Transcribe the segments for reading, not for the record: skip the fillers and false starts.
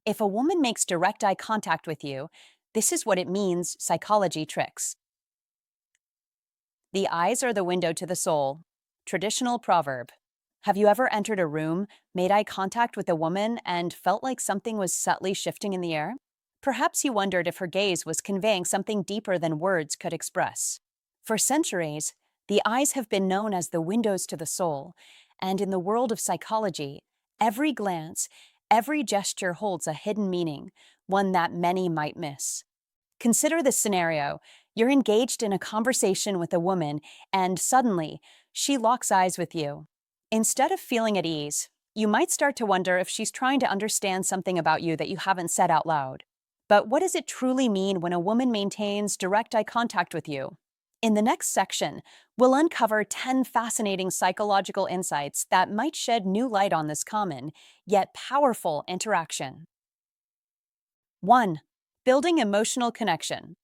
If a woman makes direct eye contact with you, this is what it means psychology tricks. The eyes are the window to the soul. Traditional proverb. Have you ever entered a room, made eye contact with a woman, and felt like something was subtly shifting in the air? Perhaps you wondered if her gaze was conveying something deeper than words could express. For centuries, the eyes have been known as the windows to the soul, and in the world of psychology, every glance, every gesture holds a hidden meaning, one that many might miss. Consider this scenario. You're engaged in a conversation with a woman, and suddenly, she locks eyes with you. Instead of feeling at ease, you might start to wonder if she's trying to understand something about you that you haven't said out loud. But what does it truly mean when a woman maintains direct eye contact with you? In the next section, we'll uncover 10 fascinating psychological insights that might shed new light on this common, yet powerful interaction. 1. Building emotional connection.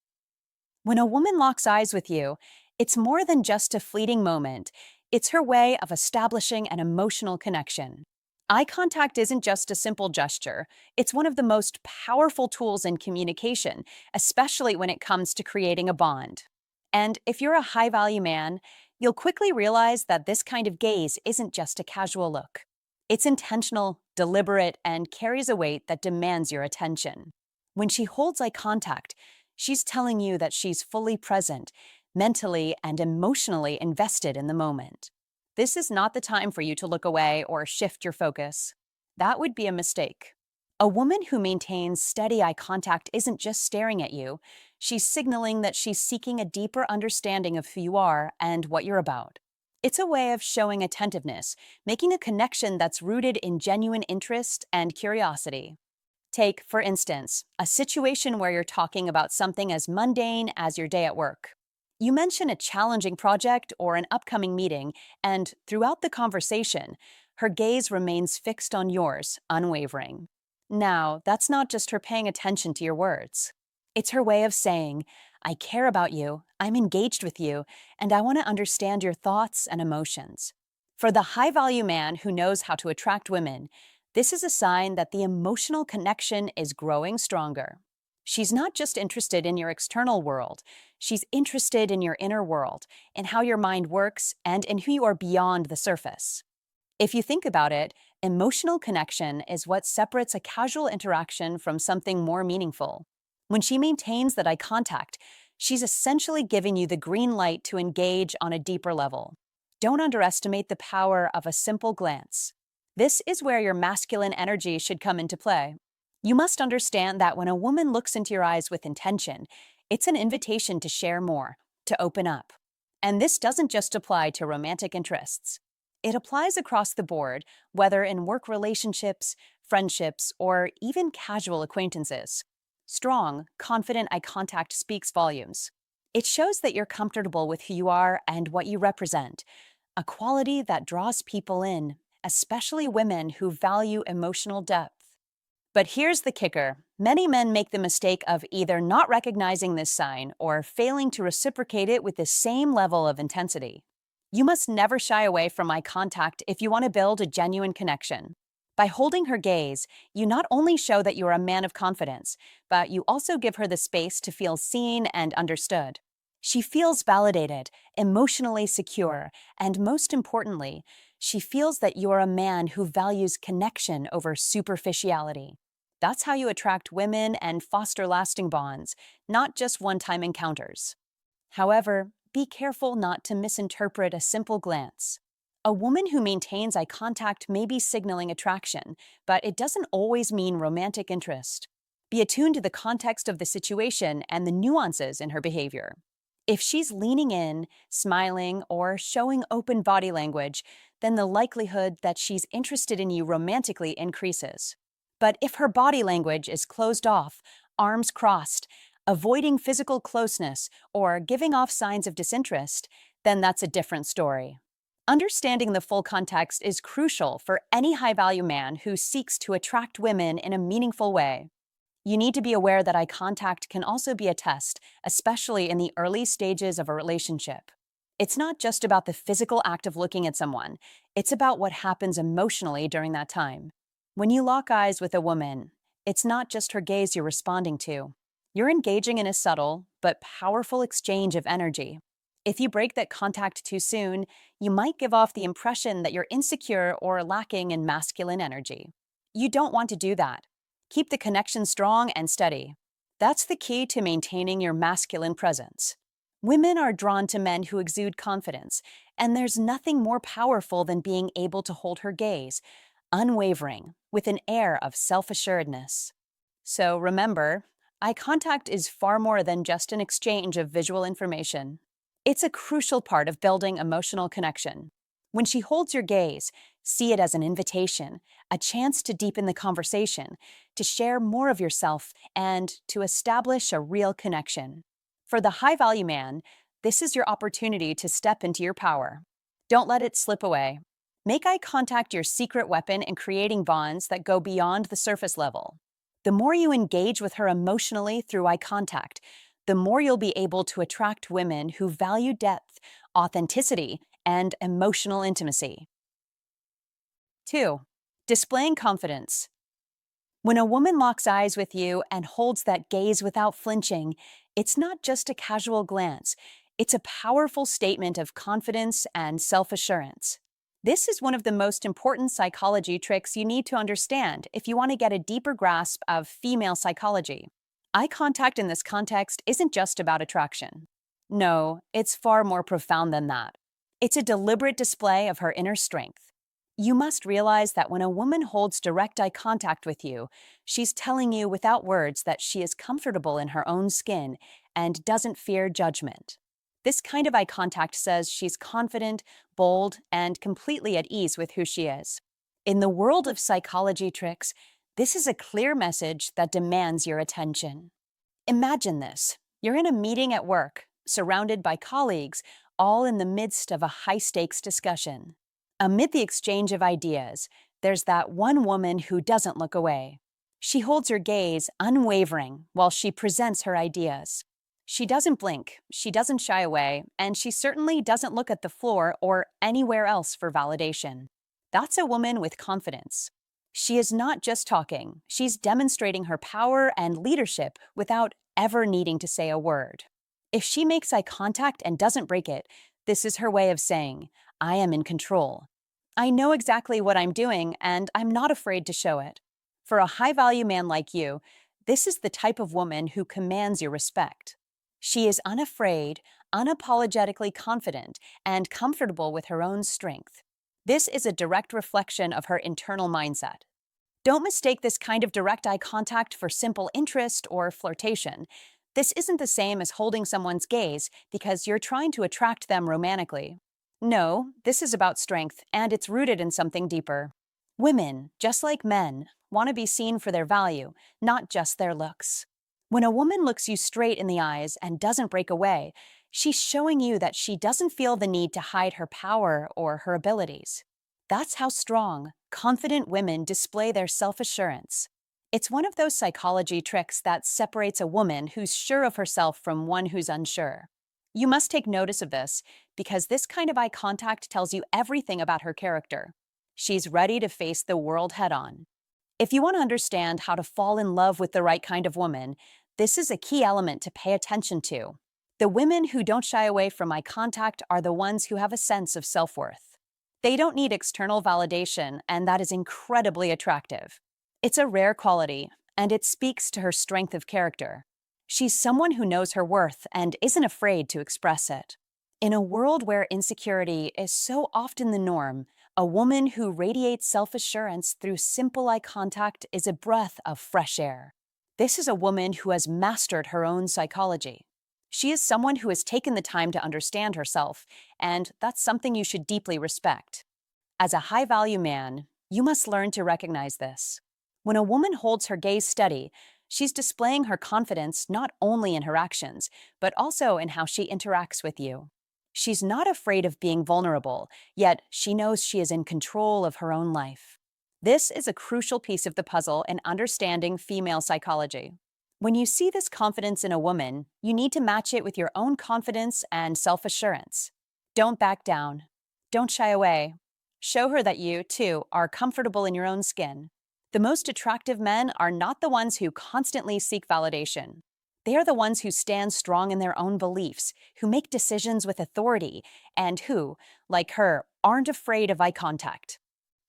When a woman locks eyes with you, it's more than just a fleeting moment. It's her way of establishing an emotional connection. Eye contact isn't just a simple gesture, it's one of the most powerful tools in communication, especially when it comes to creating a bond. And if you're a high value man, you'll quickly realize that this kind of gaze isn't just a casual look. It's intentional, deliberate, and carries a weight that demands your attention. When she holds eye contact, she's telling you that she's fully present, mentally and emotionally invested in the moment. This is not the time for you to look away or shift your focus. That would be a mistake. A woman who maintains steady eye contact isn't just staring at you, she's signaling that she's seeking a deeper understanding of who you are and what you're about. It's a way of showing attentiveness, making a connection that's rooted in genuine interest and curiosity. Take, for instance, a situation where you're talking about something as mundane as your day at work. You mention a challenging project or an upcoming meeting, and throughout the conversation, her gaze remains fixed on yours, unwavering. Now, that's not just her paying attention to your words. It's her way of saying, I care about you, I'm engaged with you, and I want to understand your thoughts and emotions. For the high value man who knows how to attract women, this is a sign that the emotional connection is growing stronger. She's not just interested in your external world, she's interested in your inner world, in how your mind works, and in who you are beyond the surface. If you think about it, emotional connection is what separates a casual interaction from something more meaningful. When she maintains that eye contact, she's essentially giving you the green light to engage on a deeper level. Don't underestimate the power of a simple glance. This is where your masculine energy should come into play. You must understand that when a woman looks into your eyes with intention, it's an invitation to share more, to open up. And this doesn't just apply to romantic interests. It applies across the board, whether in work relationships, friendships, or even casual acquaintances. Strong, confident eye contact speaks volumes. It shows that you're comfortable with who you are and what you represent, a quality that draws people in, especially women who value emotional depth. But here's the kicker. Many men make the mistake of either not recognizing this sign or failing to reciprocate it with the same level of intensity. You must never shy away from eye contact if you want to build a genuine connection. By holding her gaze, you not only show that you are a man of confidence, but you also give her the space to feel seen and understood. She feels validated, emotionally secure, and most importantly, she feels that you're a man who values connection over superficiality. That's how you attract women and foster lasting bonds, not just one-time encounters. However, be careful not to misinterpret a simple glance. A woman who maintains eye contact may be signaling attraction, but it doesn't always mean romantic interest. Be attuned to the context of the situation and the nuances in her behavior. If she's leaning in, smiling, or showing open body language, then the likelihood that she's interested in you romantically increases. But if her body language is closed off, arms crossed, avoiding physical closeness, or giving off signs of disinterest, then that's a different story. Understanding the full context is crucial for any high-value man who seeks to attract women in a meaningful way. You need to be aware that eye contact can also be a test, especially in the early stages of a relationship. It's not just about the physical act of looking at someone, it's about what happens emotionally during that time. When you lock eyes with a woman, It's not just her gaze you're responding to. You're engaging in a subtle but powerful exchange of energy. If you break that contact too soon, you might give off the impression that you're insecure or lacking in masculine energy. You don't want to do that. Keep the connection strong and steady. That's the key to maintaining your masculine presence. Women are drawn to men who exude confidence, and there's nothing more powerful than being able to hold her gaze, unwavering, with an air of self assuredness. So remember, eye contact is far more than just an exchange of visual information. It's a crucial part of building emotional connection. When she holds your gaze, see it as an invitation, a chance to deepen the conversation, to share more of yourself, and to establish a real connection. For the high value man, this is your opportunity to step into your power. Don't let it slip away. Make eye contact your secret weapon in creating bonds that go beyond the surface level. The more you engage with her emotionally through eye contact, the more you'll be able to attract women who value depth, authenticity, and emotional intimacy. 2. Displaying confidence. When a woman locks eyes with you and holds that gaze without flinching, it's not just a casual glance, it's a powerful statement of confidence and self assurance. This is one of the most important psychology tricks you need to understand if you want to get a deeper grasp of female psychology. Eye contact in this context isn't just about attraction. No, it's far more profound than that. It's a deliberate display of her inner strength. You must realize that when a woman holds direct eye contact with you, she's telling you without words that she is comfortable in her own skin and doesn't fear judgment. This kind of eye contact says she's confident, bold, and completely at ease with who she is. In the world of psychology tricks, this is a clear message that demands your attention. Imagine this. You're in a meeting at work, surrounded by colleagues, all in the midst of a high-stakes discussion. Amid the exchange of ideas, there's that one woman who doesn't look away. She holds her gaze unwavering while she presents her ideas. She doesn't blink, she doesn't shy away, and she certainly doesn't look at the floor or anywhere else for validation. That's a woman with confidence. She is not just talking, she's demonstrating her power and leadership without ever needing to say a word. If she makes eye contact and doesn't break it, this is her way of saying, I am in control. I know exactly what I'm doing, and I'm not afraid to show it. For a high-value man like you, this is the type of woman who commands your respect. She is unafraid, unapologetically confident, and comfortable with her own strength. This is a direct reflection of her internal mindset. Don't mistake this kind of direct eye contact for simple interest or flirtation. This isn't the same as holding someone's gaze because you're trying to attract them romantically. No, this is about strength, and it's rooted in something deeper. Women, just like men, want to be seen for their value, not just their looks. When a woman looks you straight in the eyes and doesn't break away, she's showing you that she doesn't feel the need to hide her power or her abilities. That's how strong, confident women display their self-assurance. It's one of those psychology tricks that separates a woman who's sure of herself from one who's unsure. You must take notice of this because this kind of eye contact tells you everything about her character. She's ready to face the world head-on. If you want to understand how to fall in love with the right kind of woman, this is a key element to pay attention to. The women who don't shy away from eye contact are the ones who have a sense of self-worth. They don't need external validation, and that is incredibly attractive. It's a rare quality, and it speaks to her strength of character. She's someone who knows her worth and isn't afraid to express it. In a world where insecurity is so often the norm, a woman who radiates self-assurance through simple eye contact is a breath of fresh air. This is a woman who has mastered her own psychology. She is someone who has taken the time to understand herself, and that's something you should deeply respect. As a high-value man, you must learn to recognize this. When a woman holds her gaze steady, she's displaying her confidence not only in her actions, but also in how she interacts with you. She's not afraid of being vulnerable, yet she knows she is in control of her own life. This is a crucial piece of the puzzle in understanding female psychology. When you see this confidence in a woman, you need to match it with your own confidence and self-assurance. Don't back down. Don't shy away. Show her that you, too, are comfortable in your own skin. The most attractive men are not the ones who constantly seek validation. They are the ones who stand strong in their own beliefs, who make decisions with authority, and who, like her, aren't afraid of eye contact.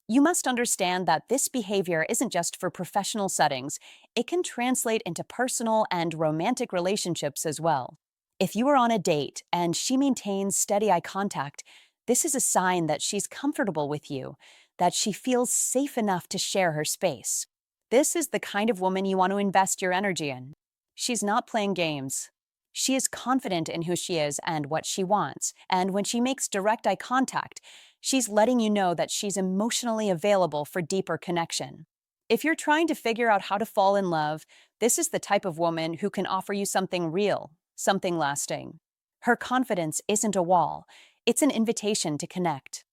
You must understand that this behavior isn't just for professional settings, it can translate into personal and romantic relationships as well. If you are on a date and she maintains steady eye contact, this is a sign that she's comfortable with you, that she feels safe enough to share her space. This is the kind of woman you want to invest your energy in. She's not playing games. She is confident in who she is and what she wants, and when she makes direct eye contact, she's letting you know that she's emotionally available for deeper connection. If you're trying to figure out how to fall in love, this is the type of woman who can offer you something real, something lasting. Her confidence isn't a wall, it's an invitation to connect.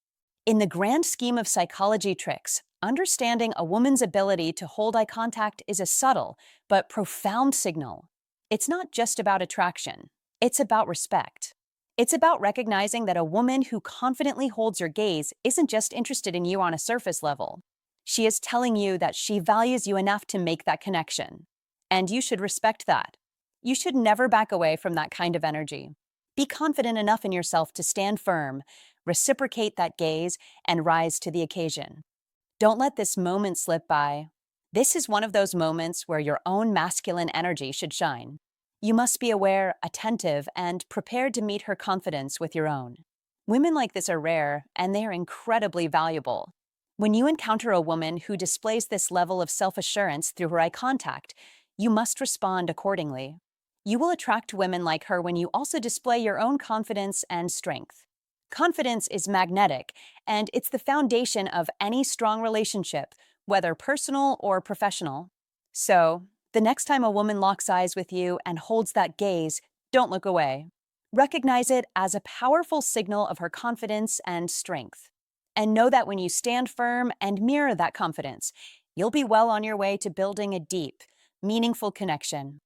In the grand scheme of psychology tricks, understanding a woman's ability to hold eye contact is a subtle but profound signal. It's not just about attraction, it's about respect. It's about recognizing that a woman who confidently holds your gaze isn't just interested in you on a surface level. She is telling you that she values you enough to make that connection. And you should respect that. You should never back away from that kind of energy. Be confident enough in yourself to stand firm, reciprocate that gaze, and rise to the occasion. Don't let this moment slip by. This is one of those moments where your own masculine energy should shine. You must be aware, attentive, and prepared to meet her confidence with your own. Women like this are rare, and they are incredibly valuable. When you encounter a woman who displays this level of self-assurance through her eye contact, you must respond accordingly. You will attract women like her when you also display your own confidence and strength. Confidence is magnetic, and it's the foundation of any strong relationship, whether personal or professional. So, the next time a woman locks eyes with you and holds that gaze, don't look away. Recognize it as a powerful signal of her confidence and strength. And know that when you stand firm and mirror that confidence, you'll be well on your way to building a deep, meaningful connection.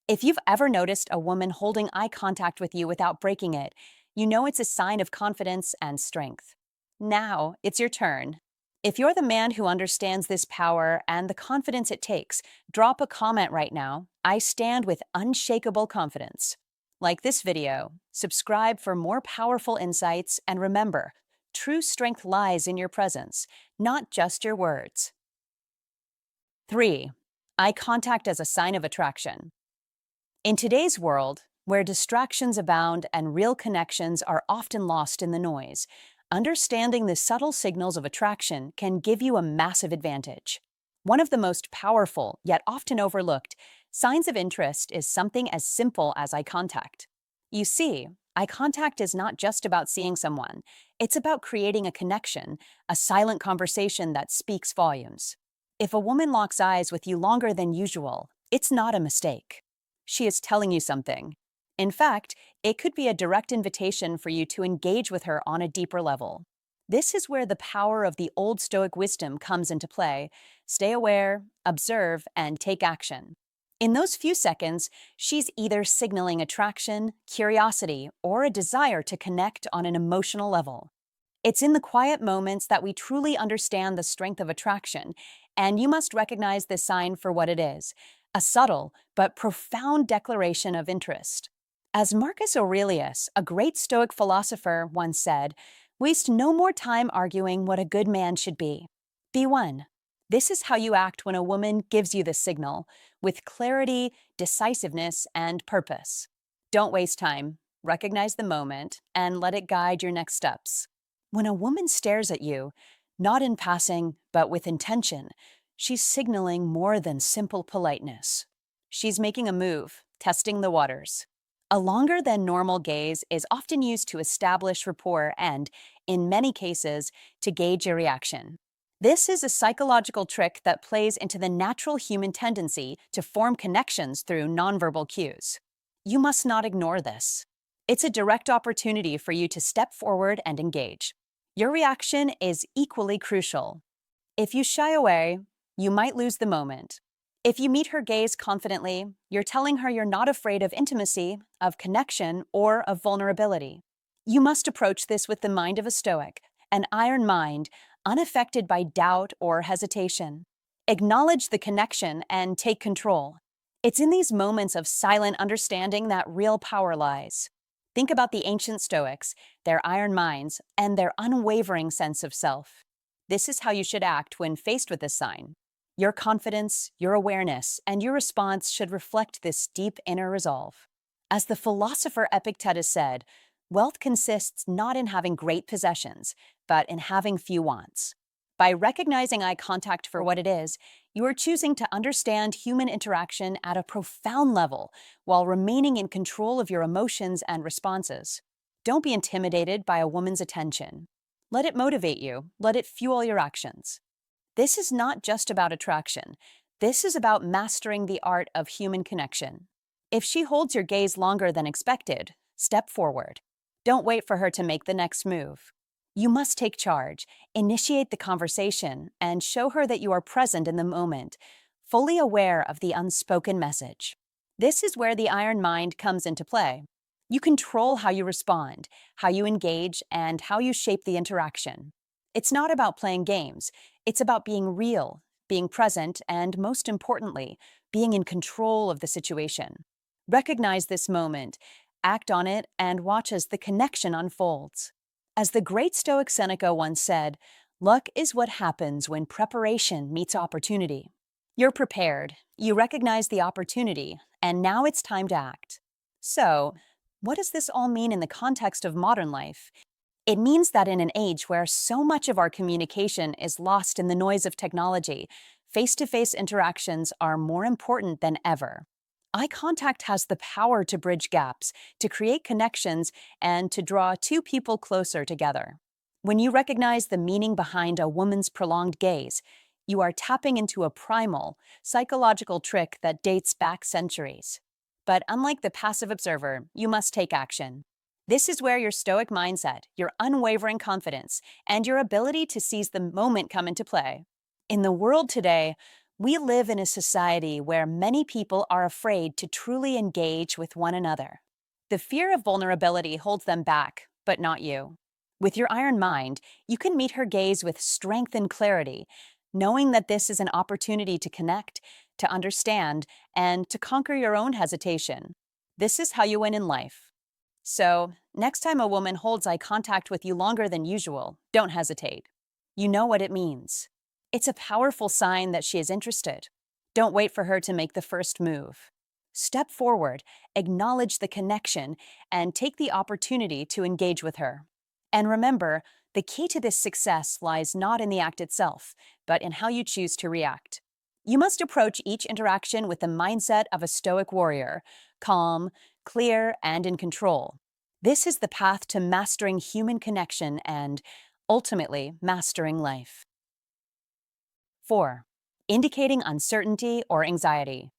If you've ever noticed a woman holding eye contact with you without breaking it, you know it's a sign of confidence and strength. Now, it's your turn. If you're the man who understands this power and the confidence it takes, drop a comment right now. I stand with unshakable confidence. Like this video, subscribe for more powerful insights, and remember, true strength lies in your presence, not just your words. 3. Eye contact as a sign of attraction. In today's world, where distractions abound and real connections are often lost in the noise, understanding the subtle signals of attraction can give you a massive advantage. One of the most powerful, yet often overlooked, signs of interest is something as simple as eye contact. You see, eye contact is not just about seeing someone, it's about creating a connection, a silent conversation that speaks volumes. If a woman locks eyes with you longer than usual, it's not a mistake. She is telling you something. In fact, it could be a direct invitation for you to engage with her on a deeper level. This is where the power of the Old Stoic wisdom comes into play. Stay aware, observe, and take action. In those few seconds, she's either signaling attraction, curiosity, or a desire to connect on an emotional level. It's in the quiet moments that we truly understand the strength of attraction, and you must recognize this sign for what it is, a subtle but profound declaration of interest. As Marcus Aurelius, a great Stoic philosopher, once said, "Waste no more time arguing what a good man should be. Be one." This is how you act when a woman gives you this signal, with clarity, decisiveness, and purpose. Don't waste time. Recognize the moment and let it guide your next steps. When a woman stares at you, not in passing, but with intention, she's signaling more than simple politeness. She's making a move, testing the waters. A longer than normal gaze is often used to establish rapport and, in many cases, to gauge your reaction. This is a psychological trick that plays into the natural human tendency to form connections through nonverbal cues. You must not ignore this. It's a direct opportunity for you to step forward and engage. Your reaction is equally crucial. If you shy away, you might lose the moment. If you meet her gaze confidently, you're telling her you're not afraid of intimacy, of connection, or of vulnerability. You must approach this with the mind of a Stoic, an iron mind, unaffected by doubt or hesitation. Acknowledge the connection and take control. It's in these moments of silent understanding that real power lies. Think about the ancient Stoics, their iron minds, and their unwavering sense of self. This is how you should act when faced with this sign. Your confidence, your awareness, and your response should reflect this deep inner resolve. As the philosopher Epictetus said, wealth consists not in having great possessions, but in having few wants. By recognizing eye contact for what it is, you are choosing to understand human interaction at a profound level while remaining in control of your emotions and responses. Don't be intimidated by a woman's attention. Let it motivate you, let it fuel your actions. This is not just about attraction. This is about mastering the art of human connection. If she holds your gaze longer than expected, step forward. Don't wait for her to make the next move. You must take charge, initiate the conversation, and show her that you are present in the moment, fully aware of the unspoken message. This is where the iron mind comes into play. You control how you respond, how you engage, and how you shape the interaction. It's not about playing games. It's about being real, being present, and most importantly, being in control of the situation. Recognize this moment, act on it, and watch as the connection unfolds. As the great Stoic Seneca once said, luck is what happens when preparation meets opportunity. You're prepared, you recognize the opportunity, and now it's time to act. So, what does this all mean in the context of modern life? It means that in an age where so much of our communication is lost in the noise of technology, face-to-face interactions are more important than ever. Eye contact has the power to bridge gaps, to create connections, and to draw two people closer together. When you recognize the meaning behind a woman's prolonged gaze, you are tapping into a primal, psychological trick that dates back centuries. But unlike the passive observer, you must take action. This is where your stoic mindset, your unwavering confidence, and your ability to seize the moment come into play. In the world today, we live in a society where many people are afraid to truly engage with one another. The fear of vulnerability holds them back, but not you. With your iron mind, you can meet her gaze with strength and clarity, knowing that this is an opportunity to connect, to understand, and to conquer your own hesitation. This is how you win in life. So, next time a woman holds eye contact with you longer than usual, don't hesitate. You know what it means. It's a powerful sign that she is interested. Don't wait for her to make the first move. Step forward, acknowledge the connection, and take the opportunity to engage with her. And remember, the key to this success lies not in the act itself, but in how you choose to react. You must approach each interaction with the mindset of a stoic warrior, calm, clear, and in control. This is the path to mastering human connection and, ultimately, mastering life. 4. Indicating uncertainty or anxiety.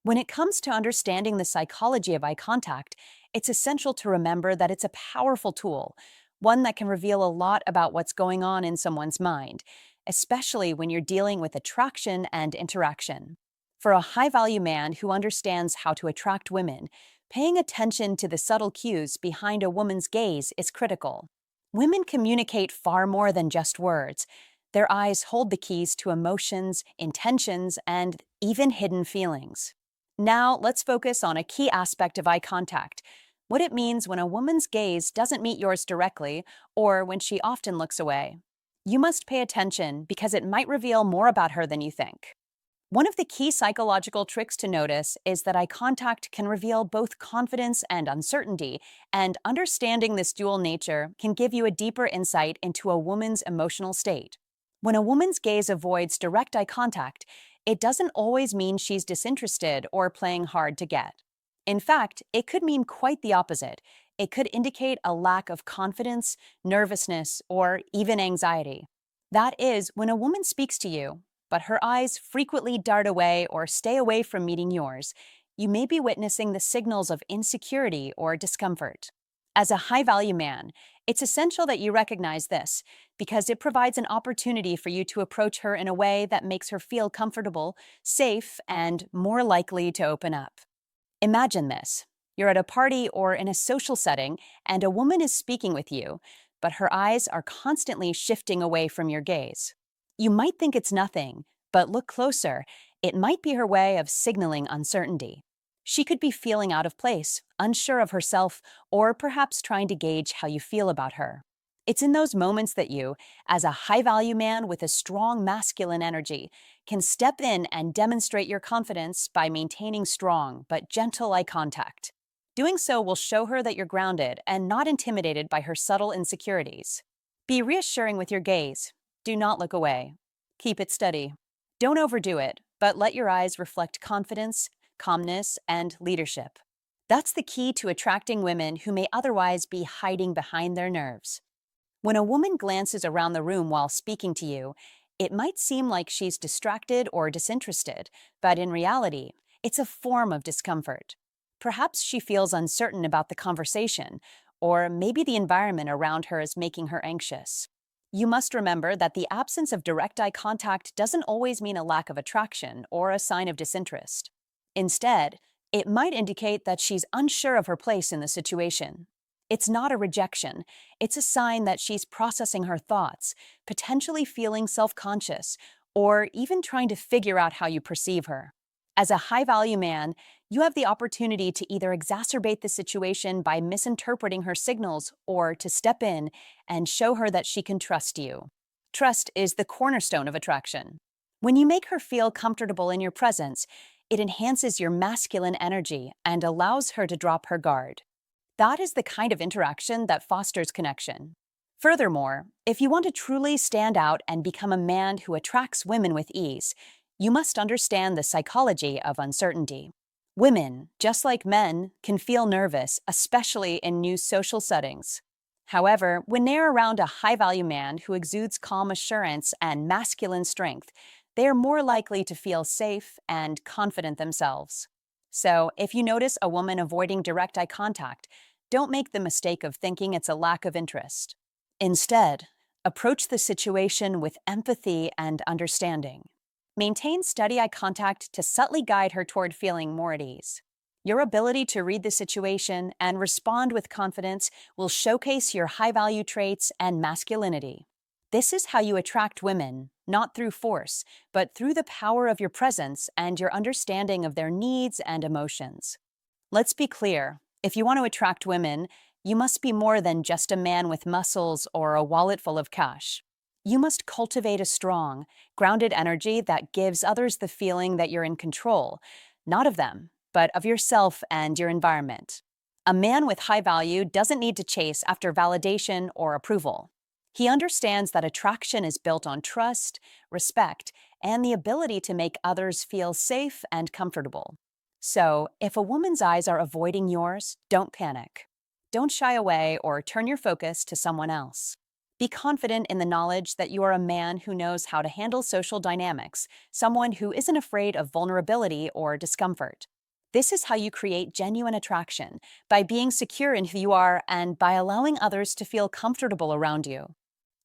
When it comes to understanding the psychology of eye contact, it's essential to remember that it's a powerful tool, one that can reveal a lot about what's going on in someone's mind, especially when you're dealing with attraction and interaction. For a high-value man who understands how to attract women, paying attention to the subtle cues behind a woman's gaze is critical. Women communicate far more than just words. Their eyes hold the keys to emotions, intentions, and even hidden feelings. Now, let's focus on a key aspect of eye contact, what it means when a woman's gaze doesn't meet yours directly or when she often looks away. You must pay attention because it might reveal more about her than you think. One of the key psychological tricks to notice is that eye contact can reveal both confidence and uncertainty, and understanding this dual nature can give you a deeper insight into a woman's emotional state. When a woman's gaze avoids direct eye contact, it doesn't always mean she's disinterested or playing hard to get. In fact, it could mean quite the opposite. It could indicate a lack of confidence, nervousness, or even anxiety. That is, when a woman speaks to you, but her eyes frequently dart away or stay away from meeting yours, you may be witnessing the signals of insecurity or discomfort. As a high-value man, it's essential that you recognize this because it provides an opportunity for you to approach her in a way that makes her feel comfortable, safe, and more likely to open up. Imagine this. You're at a party or in a social setting, and a woman is speaking with you, but her eyes are constantly shifting away from your gaze. You might think it's nothing, But look closer. It might be her way of signaling uncertainty. She could be feeling out of place, unsure of herself, or perhaps trying to gauge how you feel about her. It's in those moments that you, as a high value man with a strong masculine energy, can step in and demonstrate your confidence by maintaining strong but gentle eye contact. Doing so will show her that you're grounded and not intimidated by her subtle insecurities. Be reassuring with your gaze. Do not look away. Keep it steady. Don't overdo it, but let your eyes reflect confidence, calmness, and leadership. That's the key to attracting women who may otherwise be hiding behind their nerves. When a woman glances around the room while speaking to you, it might seem like she's distracted or disinterested, but in reality, it's a form of discomfort. Perhaps she feels uncertain about the conversation, or maybe the environment around her is making her anxious. You must remember that the absence of direct eye contact doesn't always mean a lack of attraction or a sign of disinterest. Instead, it might indicate that she's unsure of her place in the situation. It's not a rejection, it's a sign that she's processing her thoughts, potentially feeling self-conscious, or even trying to figure out how you perceive her. As a high-value man, you have the opportunity to either exacerbate the situation by misinterpreting her signals or to step in and show her that she can trust you. Trust is the cornerstone of attraction. When you make her feel comfortable in your presence, it enhances your masculine energy and allows her to drop her guard. That is the kind of interaction that fosters connection. Furthermore, if you want to truly stand out and become a man who attracts women with ease, you must understand the psychology of uncertainty. Women, just like men, can feel nervous, especially in new social settings. However, when they're around a high-value man who exudes calm assurance and masculine strength, they are more likely to feel safe and confident themselves. So, if you notice a woman avoiding direct eye contact, don't make the mistake of thinking it's a lack of interest. Instead, approach the situation with empathy and understanding. Maintain steady eye contact to subtly guide her toward feeling more at ease. Your ability to read the situation and respond with confidence will showcase your high-value traits and masculinity. This is how you attract women, not through force, but through the power of your presence and your understanding of their needs and emotions. Let's be clear, if you want to attract women, you must be more than just a man with muscles or a wallet full of cash. You must cultivate a strong, grounded energy that gives others the feeling that you're in control, not of them, but of yourself and your environment. A man with high value doesn't need to chase after validation or approval. He understands that attraction is built on trust, respect, and the ability to make others feel safe and comfortable. So, if a woman's eyes are avoiding yours, don't panic. Don't shy away or turn your focus to someone else. Be confident in the knowledge that you are a man who knows how to handle social dynamics, someone who isn't afraid of vulnerability or discomfort. This is how you create genuine attraction, by being secure in who you are and by allowing others to feel comfortable around you.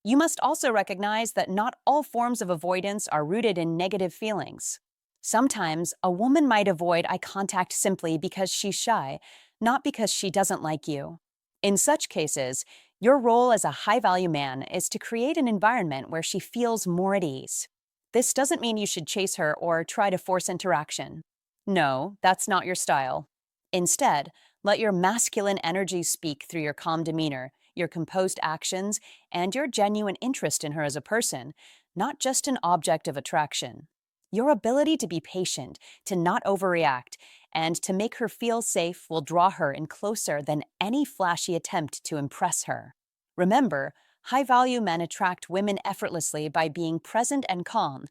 You must also recognize that not all forms of avoidance are rooted in negative feelings. Sometimes, a woman might avoid eye contact simply because she's shy, not because she doesn't like you. In such cases, your role as a high-value man is to create an environment where she feels more at ease. This doesn't mean you should chase her or try to force interaction. No, that's not your style. Instead, let your masculine energy speak through your calm demeanor, your composed actions, and your genuine interest in her as a person, not just an object of attraction. Your ability to be patient, to not overreact, and to make her feel safe will draw her in closer than any flashy attempt to impress her. Remember, high-value men attract women effortlessly by being present and calm,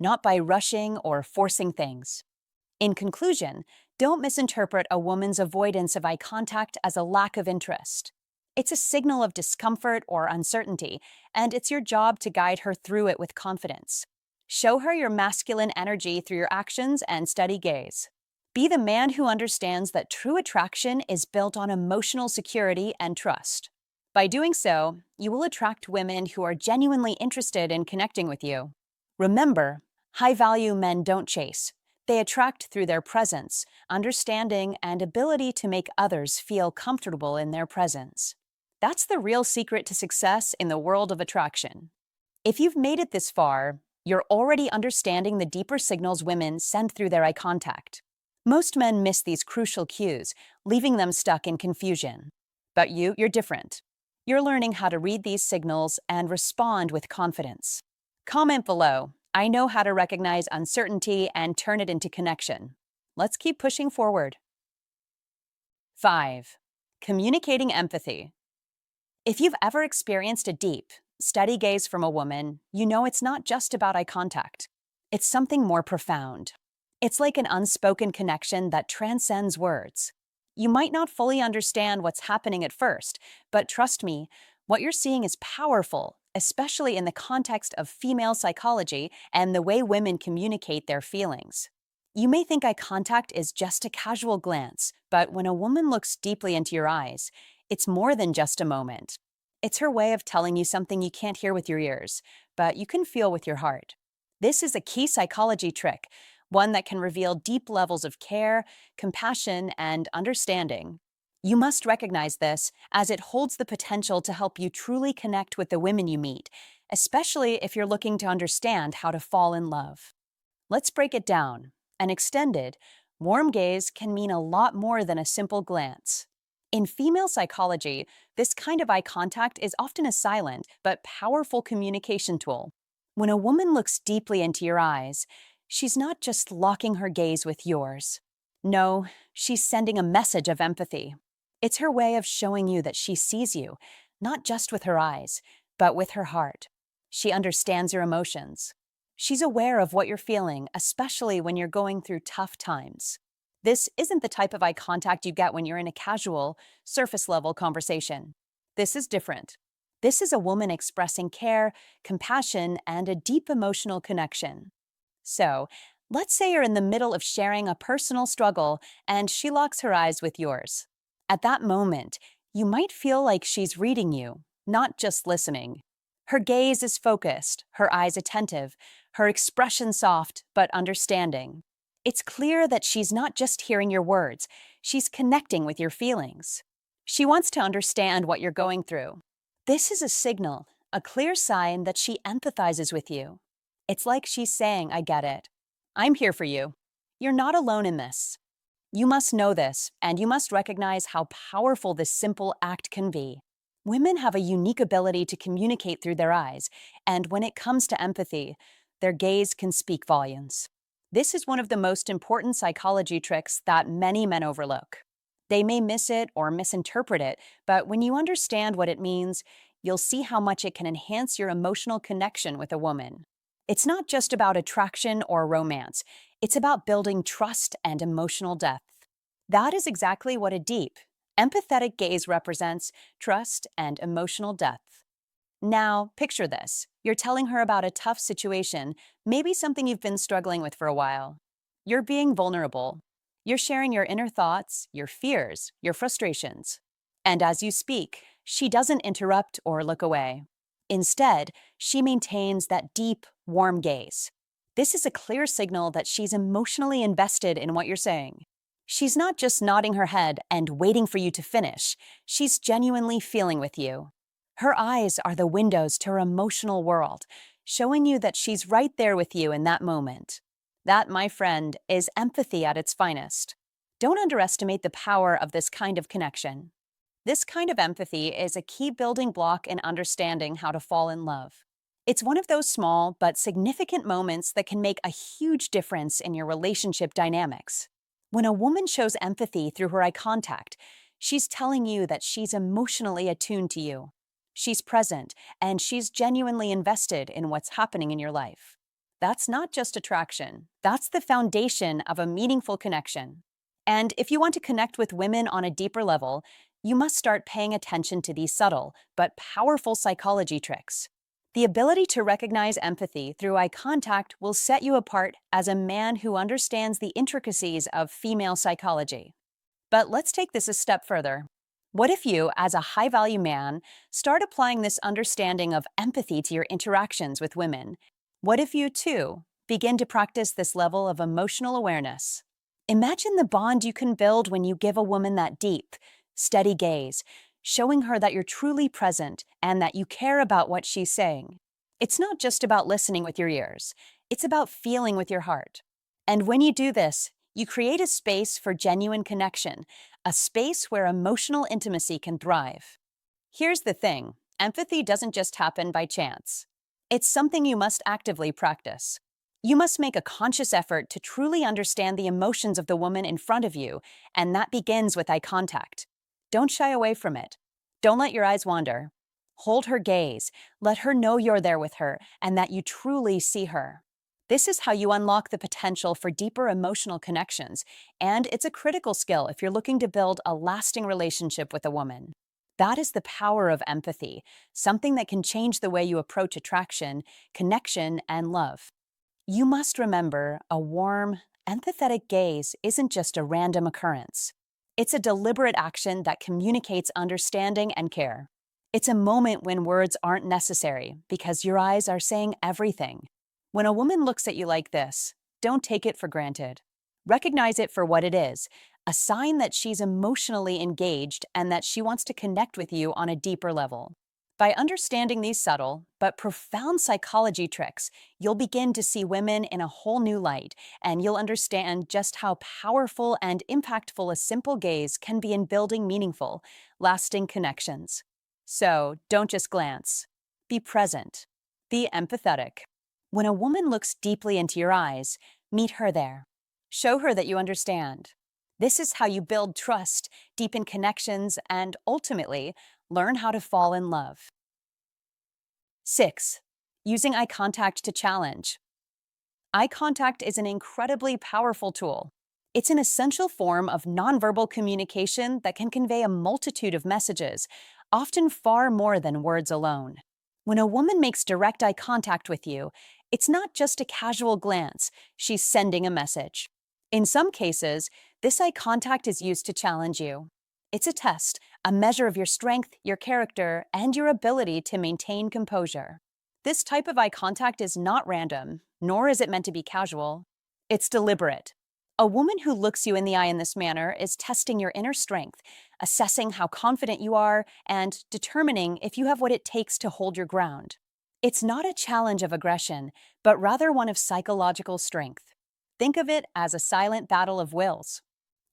not by rushing or forcing things. In conclusion, don't misinterpret a woman's avoidance of eye contact as a lack of interest. It's a signal of discomfort or uncertainty, and it's your job to guide her through it with confidence. Show her your masculine energy through your actions and steady gaze. Be the man who understands that true attraction is built on emotional security and trust. By doing so, you will attract women who are genuinely interested in connecting with you. Remember, high-value men don't chase. They attract through their presence, understanding, and ability to make others feel comfortable in their presence. That's the real secret to success in the world of attraction. If you've made it this far, You're already understanding the deeper signals women send through their eye contact. Most men miss these crucial cues, leaving them stuck in confusion. But you're different. You're learning how to read these signals and respond with confidence. Comment below. I know how to recognize uncertainty and turn it into connection. Let's keep pushing forward. 5. Communicating empathy. If you've ever experienced a deep, steady gaze from a woman, you know it's not just about eye contact. It's something more profound. It's like an unspoken connection that transcends words. You might not fully understand what's happening at first, but trust me, what you're seeing is powerful, especially in the context of female psychology and the way women communicate their feelings. You may think eye contact is just a casual glance, but when a woman looks deeply into your eyes, it's more than just a moment. It's her way of telling you something you can't hear with your ears, but you can feel with your heart. This is a key psychology trick, one that can reveal deep levels of care, compassion, and understanding. You must recognize this, as it holds the potential to help you truly connect with the women you meet, especially if you're looking to understand how to fall in love. Let's break it down. An extended, warm gaze can mean a lot more than a simple glance. In female psychology, this kind of eye contact is often a silent but powerful communication tool. When a woman looks deeply into your eyes, she's not just locking her gaze with yours. No, she's sending a message of empathy. It's her way of showing you that she sees you, not just with her eyes, but with her heart. She understands your emotions. She's aware of what you're feeling, especially when you're going through tough times. This isn't the type of eye contact you get when you're in a casual, surface-level conversation. This is different. This is a woman expressing care, compassion, and a deep emotional connection. So, let's say you're in the middle of sharing a personal struggle and she locks her eyes with yours. At that moment, you might feel like she's reading you, not just listening. Her gaze is focused, her eyes attentive, her expression soft but understanding. It's clear that she's not just hearing your words, she's connecting with your feelings. She wants to understand what you're going through. This is a signal, a clear sign that she empathizes with you. It's like she's saying, I get it. I'm here for you. You're not alone in this. You must know this, and you must recognize how powerful this simple act can be. Women have a unique ability to communicate through their eyes, and when it comes to empathy, their gaze can speak volumes. This is one of the most important psychology tricks that many men overlook. They may miss it or misinterpret it, but when you understand what it means, you'll see how much it can enhance your emotional connection with a woman. It's not just about attraction or romance. It's about building trust and emotional depth. That is exactly what a deep, empathetic gaze represents: trust and emotional depth. Now, picture this. You're telling her about a tough situation, maybe something you've been struggling with for a while. You're being vulnerable. You're sharing your inner thoughts, your fears, your frustrations. And as you speak, she doesn't interrupt or look away. Instead, she maintains that deep, warm gaze. This is a clear signal that she's emotionally invested in what you're saying. She's not just nodding her head and waiting for you to finish. She's genuinely feeling with you. Her eyes are the windows to her emotional world, showing you that she's right there with you in that moment. That, my friend, is empathy at its finest. Don't underestimate the power of this kind of connection. This kind of empathy is a key building block in understanding how to fall in love. It's one of those small but significant moments that can make a huge difference in your relationship dynamics. When a woman shows empathy through her eye contact, she's telling you that she's emotionally attuned to you. She's present, and she's genuinely invested in what's happening in your life. That's not just attraction. That's the foundation of a meaningful connection. And if you want to connect with women on a deeper level, you must start paying attention to these subtle but powerful psychology tricks. The ability to recognize empathy through eye contact will set you apart as a man who understands the intricacies of female psychology. But let's take this a step further. What if you, as a high-value man, start applying this understanding of empathy to your interactions with women? What if you, too, begin to practice this level of emotional awareness? Imagine the bond you can build when you give a woman that deep, steady gaze, showing her that you're truly present and that you care about what she's saying. It's not just about listening with your ears, it's about feeling with your heart. And when you do this, you create a space for genuine connection, a space where emotional intimacy can thrive. Here's the thing: empathy doesn't just happen by chance. It's something you must actively practice. You must make a conscious effort to truly understand the emotions of the woman in front of you, and that begins with eye contact. Don't shy away from it. Don't let your eyes wander. Hold her gaze. Let her know you're there with her and that you truly see her. This is how you unlock the potential for deeper emotional connections, and it's a critical skill if you're looking to build a lasting relationship with a woman. That is the power of empathy, something that can change the way you approach attraction, connection, and love. You must remember a warm, empathetic gaze isn't just a random occurrence. It's a deliberate action that communicates understanding and care. It's a moment when words aren't necessary because your eyes are saying everything. When a woman looks at you like this, don't take it for granted. Recognize it for what it is: a sign that she's emotionally engaged and that she wants to connect with you on a deeper level. By understanding these subtle but profound psychology tricks, you'll begin to see women in a whole new light, and you'll understand just how powerful and impactful a simple gaze can be in building meaningful, lasting connections. So, don't just glance. Be present. Be empathetic. When a woman looks deeply into your eyes, meet her there. Show her that you understand. This is how you build trust, deepen connections, and ultimately learn how to fall in love. 6. Using eye contact to challenge. Eye contact is an incredibly powerful tool. It's an essential form of nonverbal communication that can convey a multitude of messages, often far more than words alone. When a woman makes direct eye contact with you, it's not just a casual glance, she's sending a message. In some cases, this eye contact is used to challenge you. It's a test, a measure of your strength, your character, and your ability to maintain composure. This type of eye contact is not random, nor is it meant to be casual. It's deliberate. A woman who looks you in the eye in this manner is testing your inner strength, assessing how confident you are, and determining if you have what it takes to hold your ground. It's not a challenge of aggression, but rather one of psychological strength. Think of it as a silent battle of wills.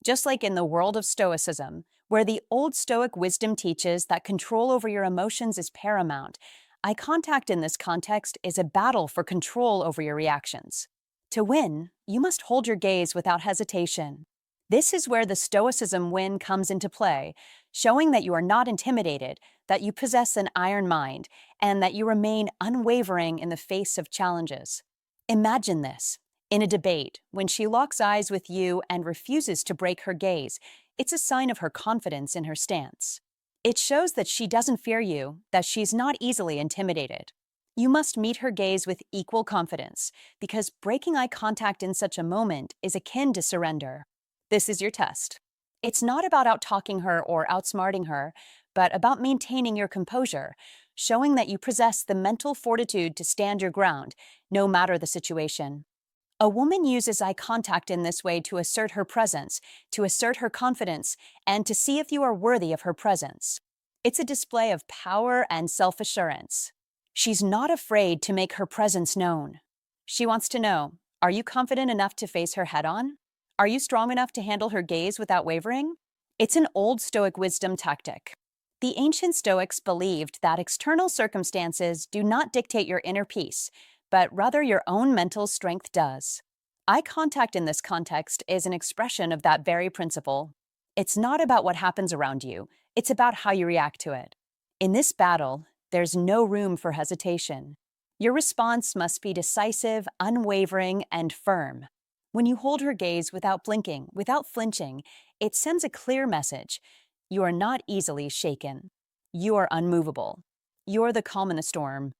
Just like in the world of Stoicism, where the Old Stoic wisdom teaches that control over your emotions is paramount, eye contact in this context is a battle for control over your reactions. To win, you must hold your gaze without hesitation. This is where the Stoicism win comes into play, showing that you are not intimidated, that you possess an iron mind, and that you remain unwavering in the face of challenges. Imagine this. In a debate, when she locks eyes with you and refuses to break her gaze, it's a sign of her confidence in her stance. It shows that she doesn't fear you, that she's not easily intimidated. You must meet her gaze with equal confidence, because breaking eye contact in such a moment is akin to surrender. This is your test. It's not about out-talking her or outsmarting her, but about maintaining your composure, showing that you possess the mental fortitude to stand your ground, no matter the situation. A woman uses eye contact in this way to assert her presence, to assert her confidence, and to see if you are worthy of her presence. It's a display of power and self-assurance. She's not afraid to make her presence known. She wants to know, are you confident enough to face her head-on? Are you strong enough to handle her gaze without wavering? It's an old Stoic wisdom tactic. The ancient Stoics believed that external circumstances do not dictate your inner peace, but rather your own mental strength does. Eye contact in this context is an expression of that very principle. It's not about what happens around you, it's about how you react to it. In this battle, there's no room for hesitation. Your response must be decisive, unwavering, and firm. When you hold her gaze without blinking, without flinching, it sends a clear message. You are not easily shaken. You are unmovable. You're the calm in the storm.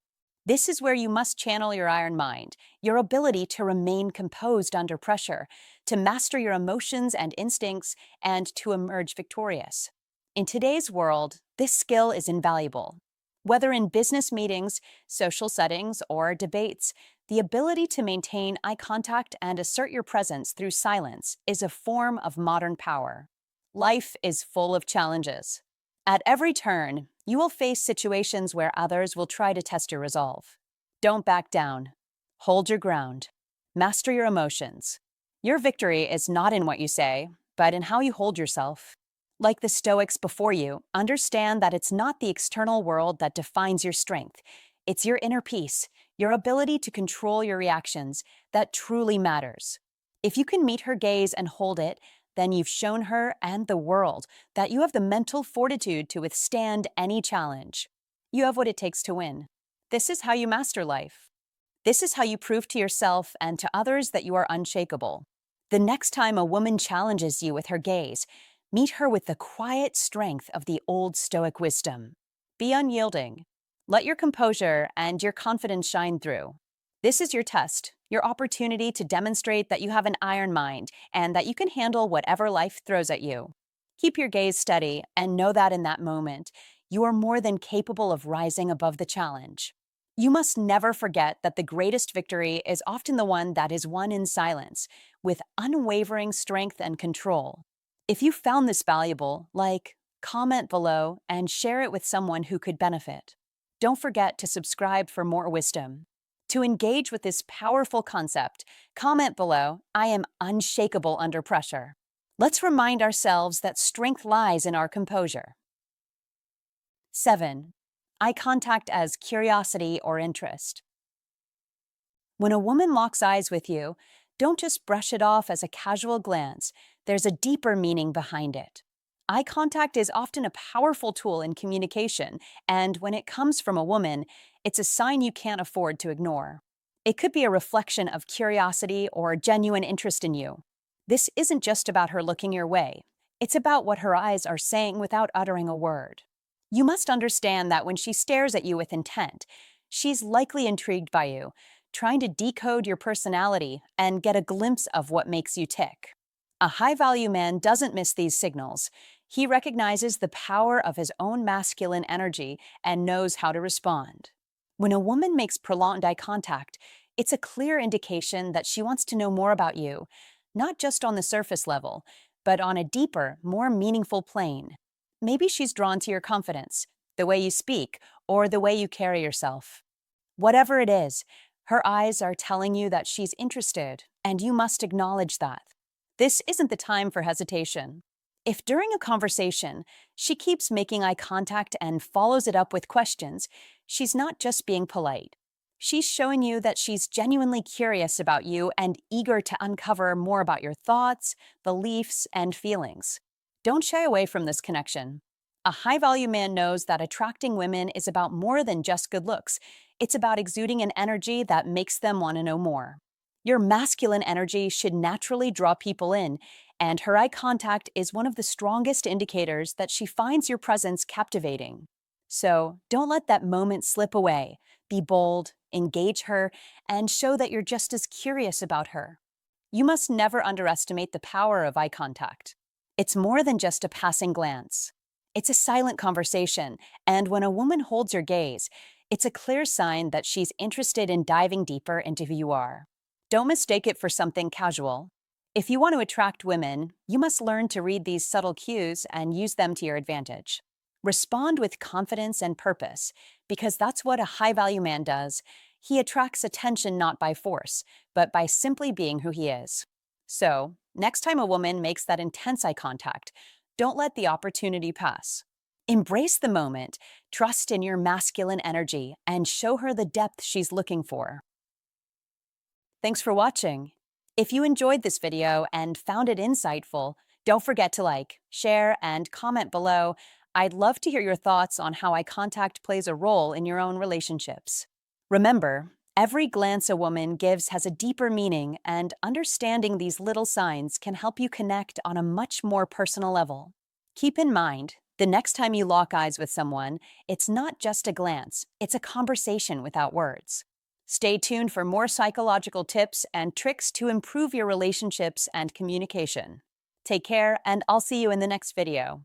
This is where you must channel your iron mind, your ability to remain composed under pressure, to master your emotions and instincts, and to emerge victorious. In today's world, this skill is invaluable. Whether in business meetings, social settings, or debates, the ability to maintain eye contact and assert your presence through silence is a form of modern power. Life is full of challenges. At every turn, you will face situations where others will try to test your resolve. Don't back down. Hold your ground. Master your emotions. Your victory is not in what you say, but in how you hold yourself. Like the Stoics before you, understand that it's not the external world that defines your strength. It's your inner peace, your ability to control your reactions, that truly matters. If you can meet her gaze and hold it, then you've shown her and the world that you have the mental fortitude to withstand any challenge. You have what it takes to win. This is how you master life. This is how you prove to yourself and to others that you are unshakable. The next time a woman challenges you with her gaze, meet her with the quiet strength of the old Stoic wisdom. Be unyielding. Let your composure and your confidence shine through. This is your test, your opportunity to demonstrate that you have an iron mind and that you can handle whatever life throws at you. Keep your gaze steady and know that in that moment, you are more than capable of rising above the challenge. You must never forget that the greatest victory is often the one that is won in silence, with unwavering strength and control. If you found this valuable, comment below, and share it with someone who could benefit. Don't forget to subscribe for more wisdom. To engage with this powerful concept, comment below, "I am unshakable under pressure." Let's remind ourselves that strength lies in our composure. 7. Eye contact as curiosity or interest. When a woman locks eyes with you, don't just brush it off as a casual glance. There's a deeper meaning behind it. Eye contact is often a powerful tool in communication, and when it comes from a woman, it's a sign you can't afford to ignore. It could be a reflection of curiosity or genuine interest in you. This isn't just about her looking your way. It's about what her eyes are saying without uttering a word. You must understand that when she stares at you with intent, she's likely intrigued by you, trying to decode your personality and get a glimpse of what makes you tick. A high-value man doesn't miss these signals. He recognizes the power of his own masculine energy and knows how to respond. When a woman makes prolonged eye contact, it's a clear indication that she wants to know more about you, not just on the surface level, but on a deeper, more meaningful plane. Maybe she's drawn to your confidence, the way you speak, or the way you carry yourself. Whatever it is, her eyes are telling you that she's interested, and you must acknowledge that. This isn't the time for hesitation. If during a conversation, she keeps making eye contact and follows it up with questions, she's not just being polite. She's showing you that she's genuinely curious about you and eager to uncover more about your thoughts, beliefs, and feelings. Don't shy away from this connection. A high-value man knows that attracting women is about more than just good looks. It's about exuding an energy that makes them want to know more. Your masculine energy should naturally draw people in, and her eye contact is one of the strongest indicators that she finds your presence captivating. So, don't let that moment slip away. Be bold, engage her, and show that you're just as curious about her. You must never underestimate the power of eye contact. It's more than just a passing glance. It's a silent conversation, and when a woman holds your gaze, it's a clear sign that she's interested in diving deeper into who you are. Don't mistake it for something casual. If you want to attract women, you must learn to read these subtle cues and use them to your advantage. Respond with confidence and purpose, because that's what a high-value man does. He attracts attention not by force, but by simply being who he is. So, next time a woman makes that intense eye contact, don't let the opportunity pass. Embrace the moment, trust in your masculine energy, and show her the depth she's looking for. Thanks for watching. If you enjoyed this video and found it insightful, don't forget to like, share, and comment below. I'd love to hear your thoughts on how eye contact plays a role in your own relationships. Remember, every glance a woman gives has a deeper meaning, and understanding these little signs can help you connect on a much more personal level. Keep in mind, the next time you lock eyes with someone, it's not just a glance, it's a conversation without words. Stay tuned for more psychological tips and tricks to improve your relationships and communication. Take care, and I'll see you in the next video.